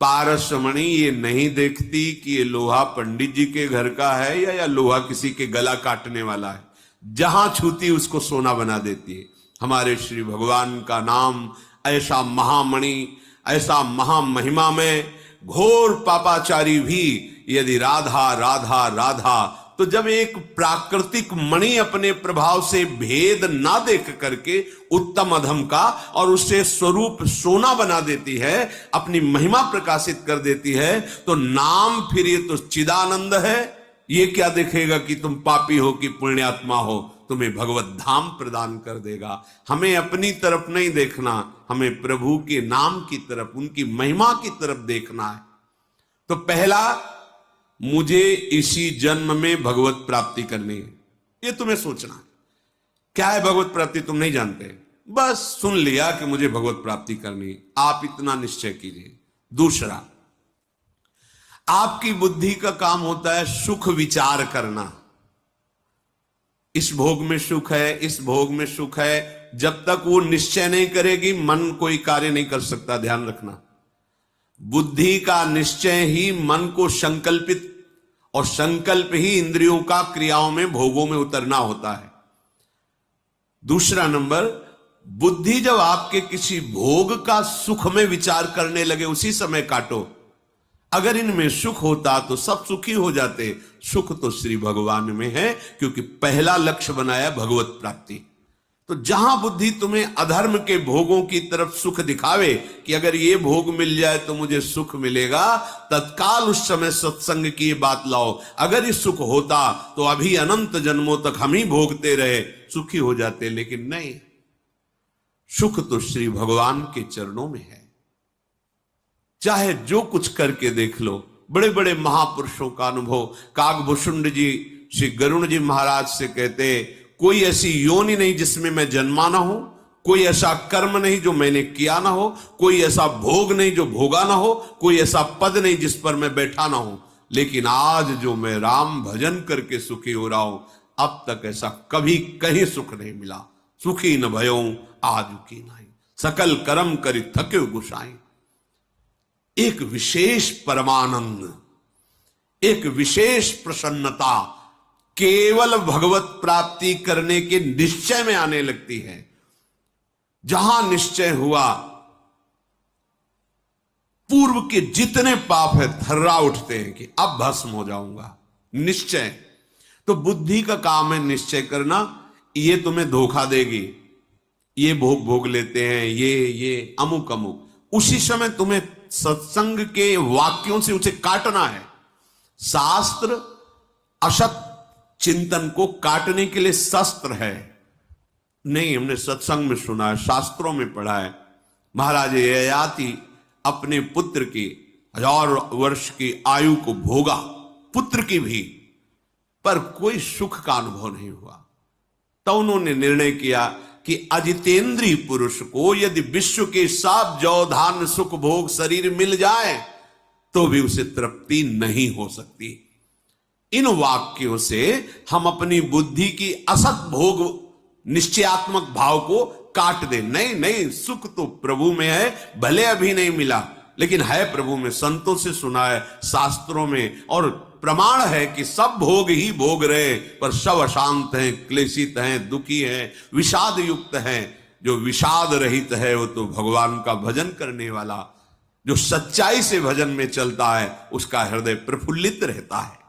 पारसमणि ये नहीं देखती कि ये लोहा पंडित जी के घर का है या लोहा किसी के गला काटने वाला है। जहां छूती उसको सोना बना देती है। हमारे श्री भगवान का नाम ऐसा महामणि, ऐसा महामहिमा में घोर पापाचारी भी यदि राधा राधा राधा, तो जब एक प्राकृतिक मणि अपने प्रभाव से भेद ना देख करके उत्तम अधम का और उससे स्वरूप सोना बना देती है, अपनी महिमा प्रकाशित कर देती है, तो नाम फिर ये तो चिदानंद है। ये क्या देखेगा कि तुम पापी हो कि पुण्यात्मा हो, तुम्हें भगवत धाम प्रदान कर देगा। हमें अपनी तरफ नहीं देखना, हमें प्रभु के नाम की तरफ, उनकी महिमा की तरफ देखना है। तो पहला, मुझे इसी जन्म में भगवत प्राप्ति करनी है, ये तुम्हें सोचना है। क्या है भगवत प्राप्ति तुम नहीं जानते, बस सुन लिया कि मुझे भगवत प्राप्ति करनी है, आप इतना निश्चय कीजिए। दूसरा, आपकी बुद्धि का काम होता है सुख विचार करना। इस भोग में सुख है, इस भोग में सुख है, जब तक वो निश्चय नहीं करेगी मन कोई कार्य नहीं कर सकता। ध्यान रखना, बुद्धि का निश्चय ही मन को संकल्पित, और संकल्प ही इंद्रियों का क्रियाओं में भोगों में उतरना होता है। दूसरा नंबर, बुद्धि जब आपके किसी भोग का सुख में विचार करने लगे उसी समय काटो। अगर इनमें सुख होता तो सब सुखी हो जाते। सुख तो श्री भगवान में है, क्योंकि पहला लक्ष्य बनाया भगवत प्राप्ति। तो जहां बुद्धि तुम्हें अधर्म के भोगों की तरफ सुख दिखावे कि अगर ये भोग मिल जाए तो मुझे सुख मिलेगा, तत्काल उस समय सत्संग की ये बात लाओ। अगर ये सुख होता तो अभी अनंत जन्मों तक हम ही भोगते रहे, सुखी हो जाते। लेकिन नहीं, सुख तो श्री भगवान के चरणों में है। चाहे जो कुछ करके देख लो, बड़े बड़े महापुरुषों का अनुभव। काकभूषुंड जी श्री गरुण जी महाराज से कहते, कोई ऐसी योनि नहीं जिसमें मैं जन्मा ना हो, कोई ऐसा कर्म नहीं जो मैंने किया ना हो, कोई ऐसा भोग नहीं जो भोगा ना हो, कोई ऐसा पद नहीं जिस पर मैं बैठा ना हो, लेकिन आज जो मैं राम भजन करके सुखी हो रहा हूं, अब तक ऐसा कभी कहीं सुख नहीं मिला। सुखी न भयो आज की नहीं, सकल कर्म करी थके गुसाई। एक विशेष परमानंद, एक विशेष प्रसन्नता केवल भगवत प्राप्ति करने के निश्चय में आने लगती है। जहां निश्चय हुआ, पूर्व के जितने पाप है थर्रा उठते हैं कि अब भस्म हो जाऊंगा। निश्चय तो बुद्धि का काम है, निश्चय करना। ये तुम्हें धोखा देगी, ये भोग भोग लेते हैं, ये अमुक अमुक। उसी समय तुम्हें सत्संग के वाक्यों से उसे काटना है। शास्त्र असत चिंतन को काटने के लिए शस्त्र है। नहीं, हमने सत्संग में सुना है, शास्त्रों में पढ़ा है। महाराज ययाति अपने पुत्र की 1000 वर्ष की आयु को भोगा, पुत्र की भी, पर कोई सुख का अनुभव नहीं हुआ। तो उन्होंने निर्णय किया कि अजितेंद्रीय पुरुष को यदि विश्व के सब जौ धान्य सुख भोग शरीर मिल जाए तो भी उसे तृप्ति नहीं हो सकती। इन वाक्यों से हम अपनी बुद्धि की असत भोग निश्चयात्मक भाव को काट दे। नहीं नहीं, सुख तो प्रभु में है, भले अभी नहीं मिला लेकिन है प्रभु में। संतों से सुना है, शास्त्रों में, और प्रमाण है कि सब भोग ही भोग रहे, पर सब अशांत हैं, क्लेशित हैं, दुखी हैं, विषाद युक्त हैं। जो विषाद रहित है वो तो भगवान का भजन करने वाला, जो सच्चाई से भजन में चलता है, उसका हृदय प्रफुल्लित रहता है।